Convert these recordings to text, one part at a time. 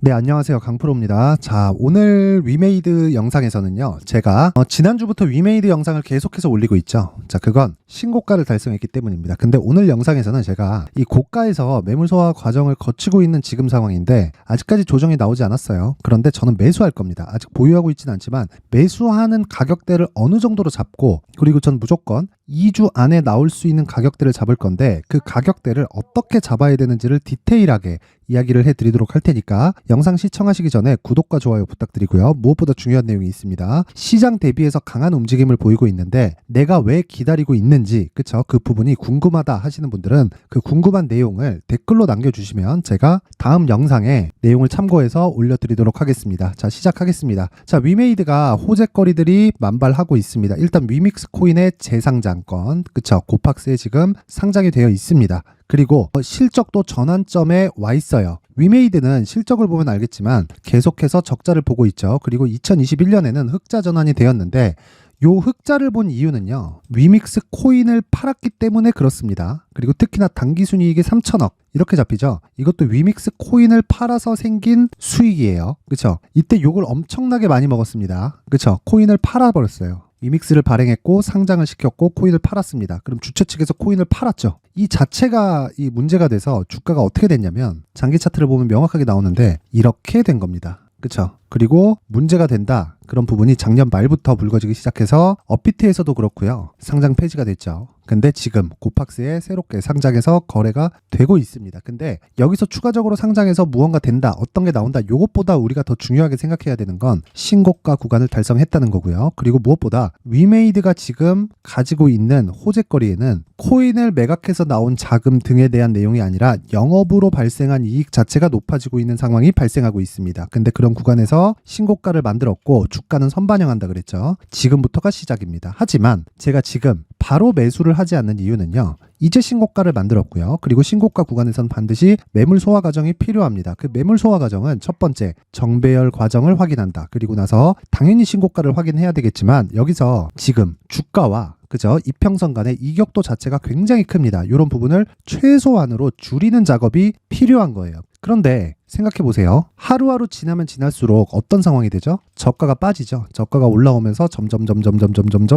네, 안녕하세요. 강프로입니다. 자, 오늘 위메이드 영상에서는요, 제가 지난주부터 위메이드 영상을 계속해서 올리고 있죠. 자, 그건 신고가를 달성했기 때문입니다. 근데 오늘 영상에서는 제가 이 고가에서 매물 소화 과정을 거치고 있는 지금 상황인데 아직까지 조정이 나오지 않았어요. 그런데 저는 매수할 겁니다. 아직 보유하고 있지는 않지만 매수하는 가격대를 어느 정도로 잡고, 그리고 전 무조건 2주 안에 나올 수 있는 가격대를 잡을 건데 그 가격대를 어떻게 잡아야 되는지를 디테일하게 이야기를 해드리도록 할 테니까 영상 시청하시기 전에 구독과 좋아요 부탁드리고요. 무엇보다 중요한 내용이 있습니다. 시장 대비해서 강한 움직임을 보이고 있는데 내가 왜 기다리고 있는지, 그쵸? 그 부분이 궁금하다 하시는 분들은 그 궁금한 내용을 댓글로 남겨주시면 제가 다음 영상에 내용을 참고해서 올려드리도록 하겠습니다. 자, 시작하겠습니다. 자, 위메이드가 호재거리들이 만발하고 있습니다. 일단 위믹스 코인의 재상장권, 그쵸? 고팍스에 지금 상장이 되어 있습니다. 그리고 실적도 전환점에 와 있어요. 위메이드는 실적을 보면 알겠지만 계속해서 적자를 보고 있죠. 그리고 2021년에는 흑자 전환이 되었는데 요 흑자를 본 이유는요, 위믹스 코인을 팔았기 때문에 그렇습니다. 그리고 특히나 당기순이익이 3천억 이렇게 잡히죠. 이것도 위믹스 코인을 팔아서 생긴 수익이에요. 그쵸? 이때 욕을 엄청나게 많이 먹었습니다. 그쵸? 코인을 팔아버렸어요. 위믹스를 발행했고 상장을 시켰고 코인을 팔았습니다. 그럼 주최 측에서 코인을 팔았죠. 이 자체가 이 문제가 돼서 주가가 어떻게 됐냐면 장기 차트를 보면 명확하게 나오는데 이렇게 된 겁니다. 그쵸? 그리고 문제가 된다. 그런 부분이 작년 말부터 불거지기 시작해서 업비트에서도 그렇고요. 상장 폐지가 됐죠. 근데 지금 고팍스에 새롭게 상장해서 거래가 되고 있습니다. 근데 여기서 추가적으로 상장해서 무언가 된다, 어떤 게 나온다, 요것보다 우리가 더 중요하게 생각해야 되는 건 신고가 구간을 달성했다는 거고요. 그리고 무엇보다 위메이드가 지금 가지고 있는 호재거리에는 코인을 매각해서 나온 자금 등에 대한 내용이 아니라 영업으로 발생한 이익 자체가 높아지고 있는 상황이 발생하고 있습니다. 근데 그런 구간에서 신고가를 만들었고 주가는 선반영한다 그랬죠. 지금부터가 시작입니다. 하지만 제가 지금 바로 매수를 하지 않는 이유는요, 이제 신고가를 만들었고요. 그리고 신고가 구간에선 반드시 매물 소화 과정이 필요합니다. 그 매물 소화 과정은 첫 번째, 정배열 과정을 확인한다. 그리고 나서 당연히 신고가를 확인해야 되겠지만 여기서 지금 주가와 그죠? 이평선 간의 이격도 자체가 굉장히 큽니다. 이런 부분을 최소한으로 줄이는 작업이 필요한 거예요. 그런데 생각해 보세요. 하루하루 지나면 지날수록 어떤 상황이 되죠? 저가가 빠지죠. 저가가 올라오면서 점점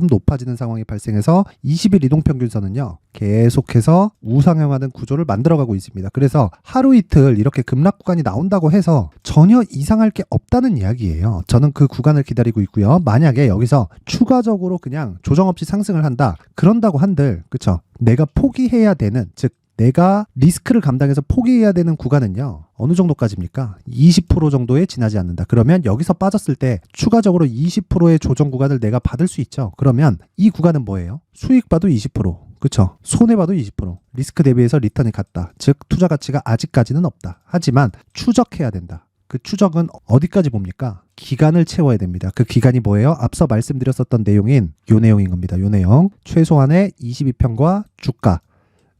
높아지는 상황이 발생해서 20일 이동평균선은요, 계속해서 우상향하는 구조를 만들어가고 있습니다. 그래서 하루 이틀 이렇게 급락 구간이 나온다고 해서 전혀 이상할 게 없다는 이야기예요. 저는 그 구간을 기다리고 있고요. 만약에 여기서 추가적으로 그냥 조정 없이 상승을 한다, 그런다고 한들, 그쵸? 내가 포기해야 되는, 즉 내가 리스크를 감당해서 포기해야 되는 구간은요, 어느 정도까지입니까? 20% 정도에 지나지 않는다. 그러면 여기서 빠졌을 때 추가적으로 20%의 조정 구간을 내가 받을 수 있죠. 그러면 이 구간은 뭐예요? 수익 봐도 20%, 그쵸? 손해 봐도 20%, 리스크 대비해서 리턴이 같다. 즉 투자 가치가 아직까지는 없다. 하지만 추적해야 된다. 그 추적은 어디까지 봅니까? 기간을 채워야 됩니다. 그 기간이 뭐예요? 앞서 말씀드렸었던 내용인 요 내용인 겁니다. 요 내용. 최소한의 22평과 주가,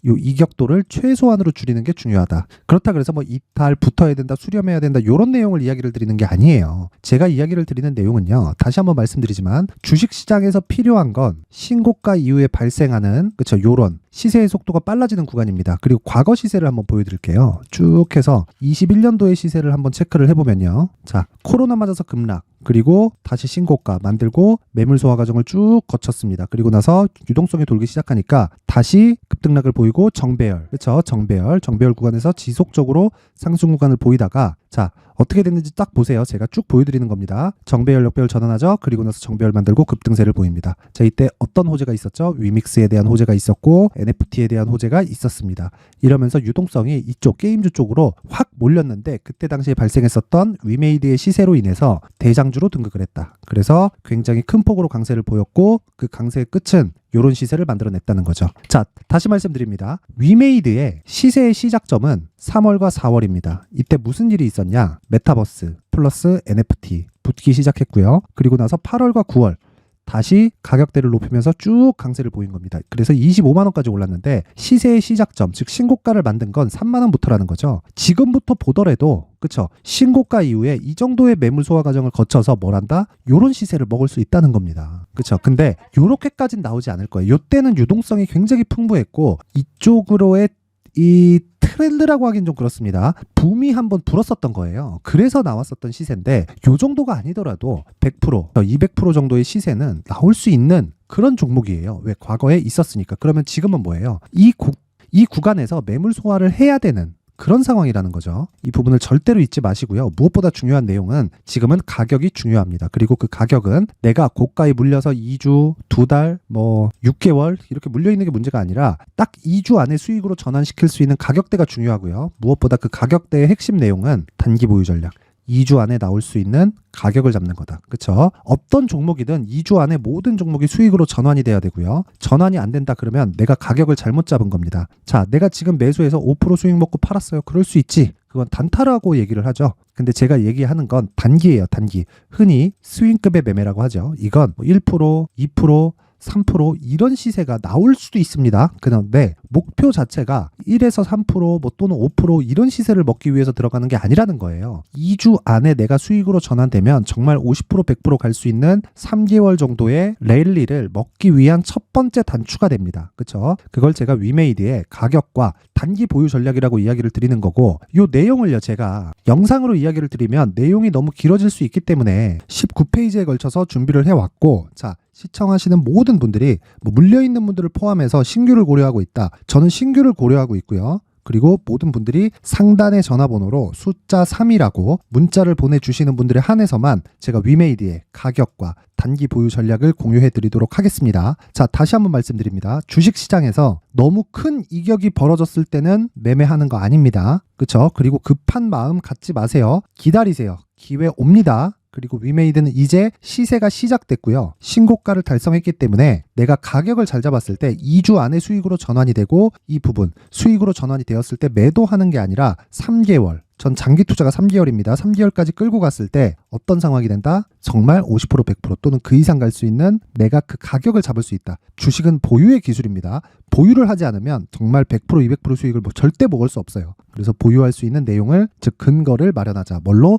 요 이격도를 최소한으로 줄이는 게 중요하다. 그렇다 그래서 뭐 이탈, 붙어야 된다, 수렴해야 된다, 요런 내용을 이야기를 드리는 게 아니에요. 제가 이야기를 드리는 내용은요, 다시 한번 말씀드리지만 주식시장에서 필요한 건 신고가 이후에 발생하는, 그쵸, 요런 시세의 속도가 빨라지는 구간입니다. 그리고 과거 시세를 한번 보여드릴게요. 쭉 해서 21년도의 시세를 한번 체크를 해보면요. 자, 코로나 맞아서 급락, 그리고 다시 신고가 만들고 매물 소화 과정을 쭉 거쳤습니다. 그리고 나서 유동성이 돌기 시작하니까 다시 급등락을 보이고 정배열, 그렇죠? 정배열 구간에서 지속적으로 상승 구간을 보이다가, 자, 어떻게 됐는지 딱 보세요. 제가 쭉 보여드리는 겁니다. 정배열, 역배열 전환하죠. 그리고 나서 정배열 만들고 급등세를 보입니다. 자, 이때 어떤 호재가 있었죠? 위믹스에 대한 호재가 있었고 NFT에 대한 호재가 있었습니다. 이러면서 유동성이 이쪽 게임주 쪽으로 확 몰렸는데 그때 당시에 발생했었던 위메이드의 시세로 인해서 대장주로 등극을 했다. 그래서 굉장히 큰 폭으로 강세를 보였고 그 강세의 끝은 요런 시세를 만들어냈다는 거죠. 자, 다시 말씀드립니다. 위메이드의 시세의 시작점은 3월과 4월입니다. 이때 무슨 일이 있었냐? 메타버스 플러스 NFT 붙기 시작했고요. 그리고 나서 8월과 9월 다시 가격대를 높이면서 쭉 강세를 보인 겁니다. 그래서 25만 원까지 올랐는데 시세의 시작점, 즉 신고가를 만든 건 3만 원부터라는 거죠. 지금부터 보더라도, 그쵸, 신고가 이후에 이 정도의 매물 소화 과정을 거쳐서 뭘 한다? 요런 시세를 먹을 수 있다는 겁니다. 그쵸? 근데 요렇게까지는 나오지 않을 거예요. 요때는 유동성이 굉장히 풍부했고 이쪽으로의 이 트렌드라고 하긴 좀 그렇습니다. 붐이 한번 불었었던 거예요. 그래서 나왔었던 시세인데 요 정도가 아니더라도 100%, 200% 정도의 시세는 나올 수 있는 그런 종목이에요. 왜? 과거에 있었으니까. 그러면 지금은 뭐예요? 이 구간에서 매물 소화를 해야 되는 그런 상황이라는 거죠. 이 부분을 절대로 잊지 마시고요. 무엇보다 중요한 내용은 지금은 가격이 중요합니다. 그리고 그 가격은 내가 고가에 물려서 2주, 2달, 6개월 이렇게 물려있는 게 문제가 아니라 딱 2주 안에 수익으로 전환시킬 수 있는 가격대가 중요하고요. 무엇보다 그 가격대의 핵심 내용은 단기 보유 전략. 2주 안에 나올 수 있는 가격을 잡는 거다. 그렇죠? 어떤 종목이든 2주 안에 모든 종목이 수익으로 전환이 돼야 되고요. 전환이 안 된다 그러면 내가 가격을 잘못 잡은 겁니다. 자, 내가 지금 매수해서 5% 수익 먹고 팔았어요. 그럴 수 있지. 그건 단타라고 얘기를 하죠. 근데 제가 얘기하는 건 단기예요. 단기. 흔히 스윙급의 매매라고 하죠. 이건 1%, 2%, 3% 이런 시세가 나올 수도 있습니다. 그런데 목표 자체가 1에서 3% 또는 5% 이런 시세를 먹기 위해서 들어가는 게 아니라는 거예요. 2주 안에 내가 수익으로 전환되면 정말 50%, 100% 갈 수 있는 3개월 정도의 랠리를 먹기 위한 첫 번째 단추가 됩니다. 그렇죠? 그걸 제가 위메이드의 가격과 단기 보유 전략이라고 이야기를 드리는 거고 이 내용을요 제가 영상으로 이야기를 드리면 내용이 너무 길어질 수 있기 때문에 19페이지에 걸쳐서 준비를 해왔고 자 시청하시는 모든 분들이 물려있는 분들을 포함해서 신규를 고려하고 있다. 저는 신규를 고려하고 있고요. 그리고 모든 분들이 상단의 전화번호로 숫자 3이라고 문자를 보내주시는 분들에 한해서만 제가 위메이드의 가격과 단기 보유 전략을 공유해 드리도록 하겠습니다. 자, 다시 한번 말씀드립니다. 주식시장에서 너무 큰 이격이 벌어졌을 때는 매매하는 거 아닙니다. 그렇죠? 그리고 급한 마음 갖지 마세요. 기다리세요. 기회 옵니다. 그리고 위메이드는 이제 시세가 시작됐고요. 신고가를 달성했기 때문에 내가 가격을 잘 잡았을 때 2주 안에 수익으로 전환이 되고 이 부분 수익으로 전환이 되었을 때 매도하는 게 아니라 3개월 전 장기 투자가 3개월입니다. 3개월까지 끌고 갔을 때 어떤 상황이 된다? 정말 50%, 100% 또는 그 이상 갈 수 있는 내가 그 가격을 잡을 수 있다. 주식은 보유의 기술입니다. 보유를 하지 않으면 정말 100%, 200% 수익을 절대 먹을 수 없어요. 그래서 보유할 수 있는 내용을 즉 근거를 마련하자. 뭘로?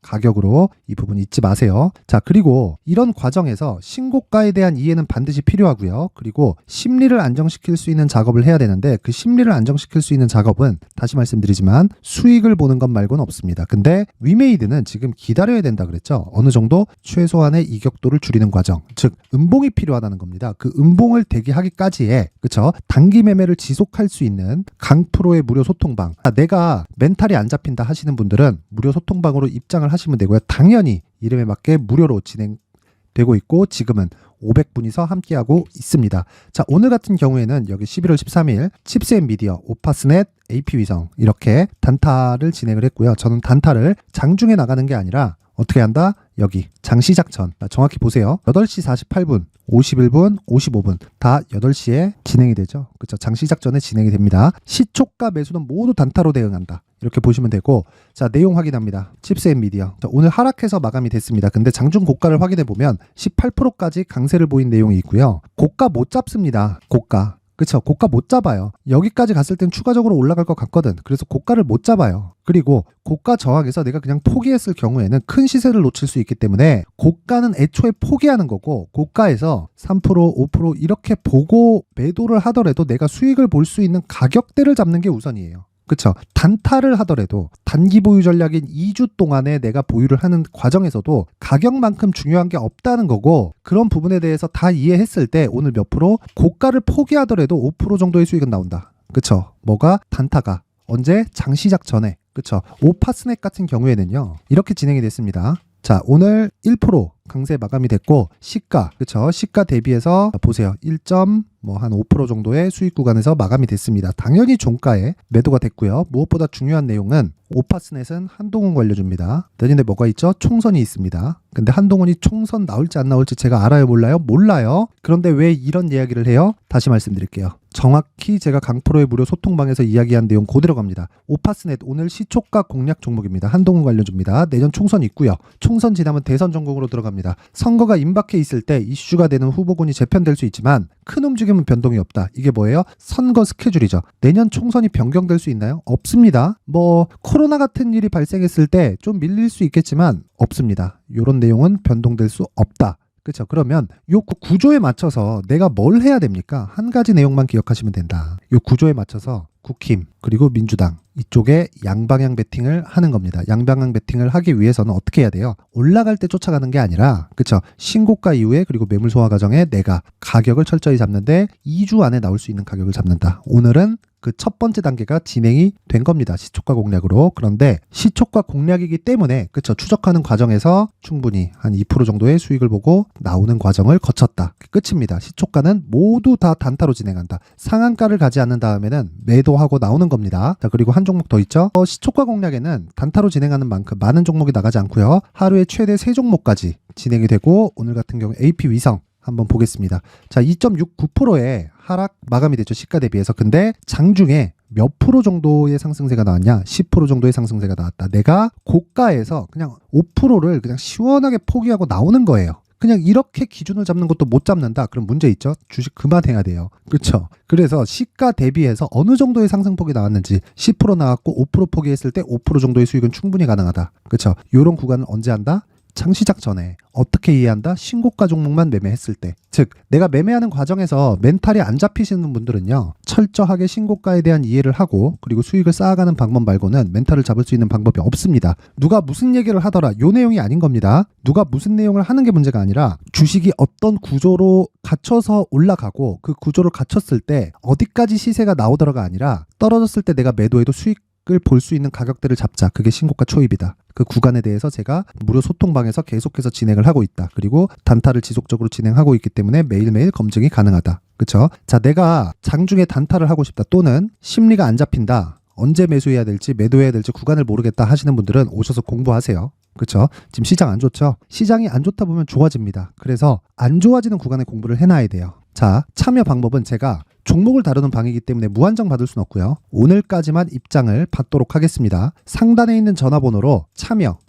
가격으로 이 부분 잊지 마세요. 자, 그리고 이런 과정에서 신고가에 대한 이해는 반드시 필요하고요. 그리고 심리를 안정시킬 수 있는 작업을 해야 되는데 그 심리를 안정시킬 수 있는 작업은 다시 말씀드리지만 수익을 보는 것 말고는 없습니다. 근데 위메이드는 지금 기다려야 된다 그랬죠. 어느 정도 최소한의 이격도를 줄이는 과정, 즉 음봉이 필요하다는 겁니다. 그 음봉을 대기하기까지의 그렇죠? 단기 매매를 지속할 수 있는 강프로의 무료 소통방. 내가 멘탈이 안 잡힌다 하시는 분들은 무료 소통방으로 입장을 하시면 되고요. 당연히 이름에 맞게 무료로 진행되고 있고 지금은 500분이서 함께하고 있습니다. 자, 오늘 같은 경우에는 여기 11월 13일 칩스앤미디어, 오파스넷, AP위성 이렇게 단타를 진행을 했고요. 저는 단타를 장중에 나가는 게 아니라 어떻게 한다? 여기 장시작 전 정확히 보세요. 8시 48분, 51분, 55분 다 8시에 진행이 되죠. 그렇죠? 장시작 전에 진행이 됩니다. 시초가 매수는 모두 단타로 대응한다. 이렇게 보시면 되고 자 내용 확인합니다. 칩스앤미디어 오늘 하락해서 마감이 됐습니다. 근데 장중 고가를 확인해 보면 18%까지 강세를 보인 내용이 있고요. 고가 못 잡습니다. 고가. 그쵸? 고가 못 잡아요. 여기까지 갔을 땐 추가적으로 올라갈 것 같거든. 그래서 고가를 못 잡아요. 그리고 고가 저항에서 내가 그냥 포기했을 경우에는 큰 시세를 놓칠 수 있기 때문에 고가는 애초에 포기하는 거고 고가에서 3%, 5% 이렇게 보고 매도를 하더라도 내가 수익을 볼 수 있는 가격대를 잡는 게 우선이에요. 그렇죠. 단타를 하더라도 단기 보유 전략인 2주 동안에 내가 보유를 하는 과정에서도 가격만큼 중요한 게 없다는 거고 그런 부분에 대해서 다 이해했을 때 오늘 몇 프로? 고가를 포기하더라도 5% 정도의 수익은 나온다. 그렇죠. 뭐가? 단타가. 언제? 장시작 전에. 그렇죠. 오파스넷 같은 경우에는요. 이렇게 진행이 됐습니다. 자, 오늘 1% 강세 마감이 됐고 시가, 그렇죠? 시가 대비해서 보세요. 1.5% 정도의 수익 구간에서 마감이 됐습니다. 당연히 종가에 매도가 됐고요. 무엇보다 중요한 내용은 오파스넷은 한동훈 관료주입니다. 내년에 뭐가 있죠? 총선이 있습니다. 근데 한동훈이 총선 나올지 안 나올지 제가 알아요? 몰라요? 몰라요. 그런데 왜 이런 이야기를 해요? 다시 말씀드릴게요. 정확히 제가 강프로의 무료 소통방에서 이야기한 내용 그대로 갑니다. 오파스넷 오늘 시초가 공략 종목입니다. 한동훈 관료주입니다. 내년 총선 있고요. 총선 지나면 대선 전국으로 들어갑니다. 선거가 임박해 있을 때 이슈가 되는 후보군이 재편될 수 있지만 큰 움직임은 변동이 없다. 이게 뭐예요? 선거 스케줄이죠. 내년 총선이 변경될 수 있나요? 없습니다. 코로나 같은 일이 발생했을 때 좀 밀릴 수 있겠지만 없습니다. 이런 내용은 변동될 수 없다. 그렇죠. 그러면 요 구조에 맞춰서 내가 뭘 해야 됩니까? 한 가지 내용만 기억하시면 된다. 요 구조에 맞춰서 국힘 그리고 민주당 이쪽에 양방향 베팅을 하는 겁니다. 양방향 베팅을 하기 위해서는 어떻게 해야 돼요? 올라갈 때 쫓아가는 게 아니라 그쵸? 신고가 이후에 그리고 매물 소화 과정에 내가 가격을 철저히 잡는데 2주 안에 나올 수 있는 가격을 잡는다. 오늘은 그 첫 번째 단계가 진행이 된 겁니다. 시초가 공략으로. 그런데 시초가 공략이기 때문에 그쵸? 추적하는 과정에서 충분히 한 2% 정도의 수익을 보고 나오는 과정을 거쳤다. 끝입니다. 시초가는 모두 다 단타로 진행한다. 상한가를 가지 않는 다음에는 매도하고 나오는 겁니다. 자, 그리고 한 종목 더 있죠. 시초가 공략에는 단타로 진행하는 만큼 많은 종목이 나가지 않고요. 하루에 최대 3종목까지 진행이 되고 오늘 같은 경우 AP 위성 한번 보겠습니다. 자, 2.69%의 하락 마감이 됐죠. 시가 대비해서. 근데 장중에 몇 프로 정도의 상승세가 나왔냐? 10% 정도의 상승세가 나왔다. 내가 고가에서 그냥 5%를 그냥 시원하게 포기하고 나오는 거예요. 그냥 이렇게 기준을 잡는 것도 못 잡는다. 그럼 문제 있죠? 주식 그만해야 돼요. 그렇죠? 그래서 시가 대비해서 어느 정도의 상승폭이 나왔는지 10% 나왔고 5% 포기했을 때 5% 정도의 수익은 충분히 가능하다. 그렇죠? 이런 구간은 언제 한다? 장시작 전에. 어떻게 이해한다? 신고가 종목만 매매했을 때. 즉 내가 매매하는 과정에서 멘탈이 안 잡히시는 분들은요, 철저하게 신고가에 대한 이해를 하고 그리고 수익을 쌓아가는 방법 말고는 멘탈을 잡을 수 있는 방법이 없습니다. 누가 무슨 얘기를 하더라, 요 내용이 아닌 겁니다. 누가 무슨 내용을 하는 게 문제가 아니라 주식이 어떤 구조로 갇혀서 올라가고 그 구조를 갇혔을 때 어디까지 시세가 나오더라가 아니라 떨어졌을 때 내가 매도해도 수익을 볼 수 있는 가격대를 잡자. 그게 신고가 초입이다. 그 구간에 대해서 제가 무료 소통방에서 계속해서 진행을 하고 있다. 그리고 단타를 지속적으로 진행하고 있기 때문에 매일매일 검증이 가능하다. 그쵸? 자, 내가 장중에 단타를 하고 싶다, 또는 심리가 안 잡힌다, 언제 매수해야 될지 매도해야 될지 구간을 모르겠다 하시는 분들은 오셔서 공부하세요. 그쵸? 지금 시장 안 좋죠? 시장이 안 좋다 보면 좋아집니다. 그래서 안 좋아지는 구간에 공부를 해놔야 돼요. 자, 참여 방법은 제가 종목을 다루는 방이기 때문에 무한정 받을 수는 없고요. 오늘까지만 입장을 받도록 하겠습니다. 상단에 있는 전화번호로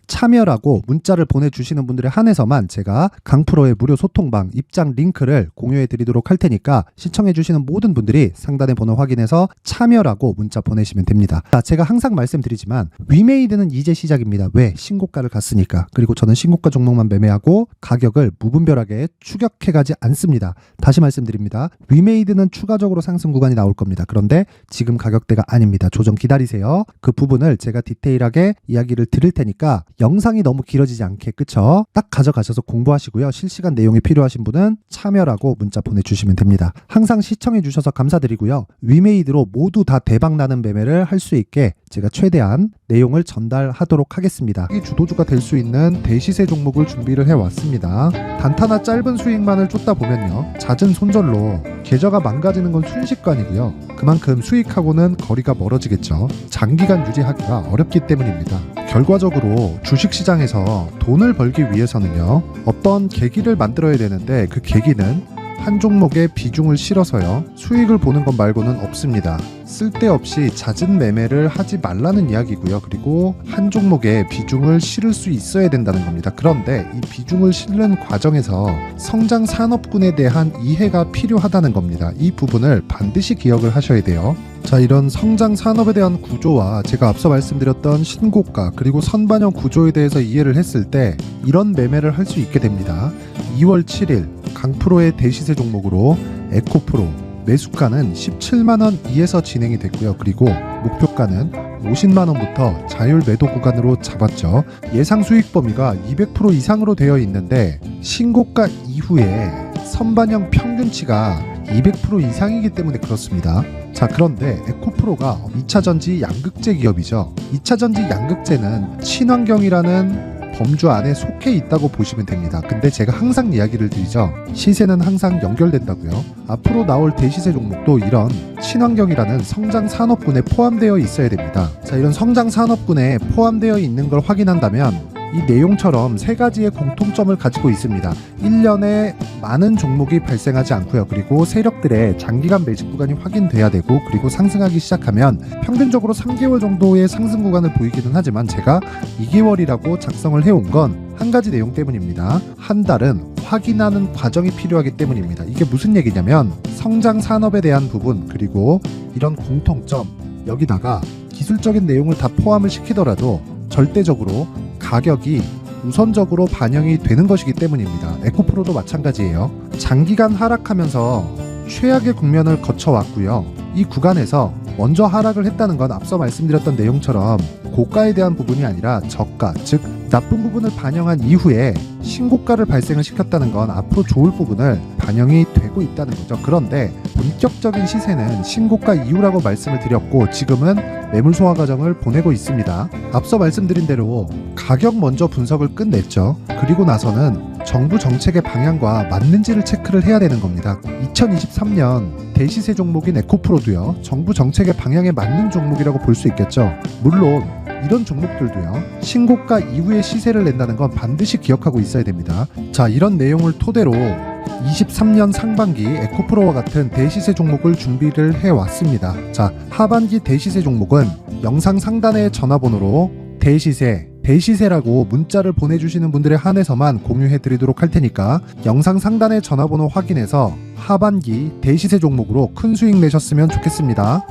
참여라고 문자를 보내주시는 분들에 한해서만 제가 강프로의 무료 소통방 입장 링크를 공유해 드리도록 할 테니까 시청해 주시는 모든 분들이 상단의 번호 확인해서 참여라고 문자 보내시면 됩니다. 자, 제가 항상 말씀드리지만 위메이드는 이제 시작입니다. 왜? 신고가를 갔으니까. 그리고 저는 신고가 종목만 매매하고 가격을 무분별하게 추격해 가지 않습니다. 다시 말씀드립니다. 위메이드는 추가적으로 상승 구간이 나올 겁니다. 그런데 지금 가격대가 아닙니다. 조정 기다리세요. 그 부분을 제가 디테일하게 이야기를 드릴 테니까 영상이 너무 길어지지 않게, 그쵸? 딱 가져가셔서 공부하시고요. 실시간 내용이 필요하신 분은 참여라고 문자 보내주시면 됩니다. 항상 시청해주셔서 감사드리고요. 위메이드로 모두 다 대박나는 매매를 할 수 있게 제가 최대한 내용을 전달하도록 하겠습니다. 이 주도주가 될 수 있는 대시세 종목을 준비를 해왔습니다. 단타나 짧은 수익만을 쫓다 보면요, 잦은 손절로 계좌가 망가지는 건 순식간이고요. 그만큼 수익하고는 거리가 멀어지겠죠. 장기간 유지하기가 어렵기 때문입니다. 결과적으로 주식시장에서 돈을 벌기 위해서는요, 어떤 계기를 만들어야 되는데 그 계기는 한 종목에 비중을 실어서요, 수익을 보는 것 말고는 없습니다. 쓸데없이 잦은 매매를 하지 말라는 이야기고요. 그리고 한 종목에 비중을 실을 수 있어야 된다는 겁니다. 그런데 이 비중을 실는 과정에서 성장 산업군에 대한 이해가 필요하다는 겁니다. 이 부분을 반드시 기억을 하셔야 돼요. 자, 이런 성장 산업에 대한 구조와 제가 앞서 말씀드렸던 신고가 그리고 선반영 구조에 대해서 이해를 했을 때 이런 매매를 할 수 있게 됩니다. 2월 7일 강프로의 대시세 종목으로 에코프로 매수가는 17만원 이에서 진행이 됐고요. 그리고 목표가는 50만원부터 자율 매도 구간으로 잡았죠. 예상 수익 범위가 200% 이상으로 되어 있는데 신고가 이후에 선반영 평균치가 200% 이상이기 때문에 그렇습니다. 자, 그런데 에코프로가 2차전지 양극재 기업이죠. 2차전지 양극재는 친환경이라는 범주 안에 속해 있다고 보시면 됩니다. 근데 제가 항상 이야기를 드리죠. 시세는 항상 연결된다고요. 앞으로 나올 대시세 종목도 이런 친환경이라는 성장 산업군에 포함되어 있어야 됩니다. 자, 이런 성장 산업군에 포함되어 있는 걸 확인한다면 이 내용처럼 세 가지의 공통점을 가지고 있습니다. 1년에 많은 종목이 발생하지 않고요. 그리고 세력들의 장기간 매집 구간이 확인돼야 되고, 그리고 상승하기 시작하면 평균적으로 3개월 정도의 상승 구간을 보이기는 하지만 제가 2개월이라고 작성을 해온 건 한 가지 내용 때문입니다. 한 달은 확인하는 과정이 필요하기 때문입니다. 이게 무슨 얘기냐면 성장 산업에 대한 부분, 그리고 이런 공통점, 여기다가 기술적인 내용을 다 포함을 시키더라도 절대적으로 가격이 우선적으로 반영이 되는 것이기 때문입니다. 에코프로도 마찬가지예요. 장기간 하락하면서 최악의 국면을 거쳐왔고요. 이 구간에서 먼저 하락을 했다는 건 앞서 말씀드렸던 내용처럼 고가에 대한 부분이 아니라 저가, 즉 나쁜 부분을 반영한 이후에 신고가를 발생을 시켰다는 건 앞으로 좋을 부분을 반영이 되고 있다는 거죠. 그런데 본격적인 시세는 신고가 이후라고 말씀을 드렸고 지금은 매물 소화 과정을 보내고 있습니다. 앞서 말씀드린 대로 가격 먼저 분석을 끝냈죠. 그리고 나서는 정부 정책의 방향과 맞는지를 체크를 해야 되는 겁니다. 2023년 대시세 종목인 에코프로도요, 정부 정책의 방향에 맞는 종목이라고 볼 수 있겠죠. 물론 이런 종목들도요, 신고가 이후에 시세를 낸다는 건 반드시 기억하고 있어야 됩니다. 자, 이런 내용을 토대로 23년 상반기 에코프로와 같은 대시세 종목을 준비를 해왔습니다. 자, 하반기 대시세 종목은 영상 상단의 전화번호로 대시세라고 문자를 보내주시는 분들에 한해서만 공유해드리도록 할 테니까 영상 상단의 전화번호 확인해서 하반기 대시세 종목으로 큰 수익 내셨으면 좋겠습니다.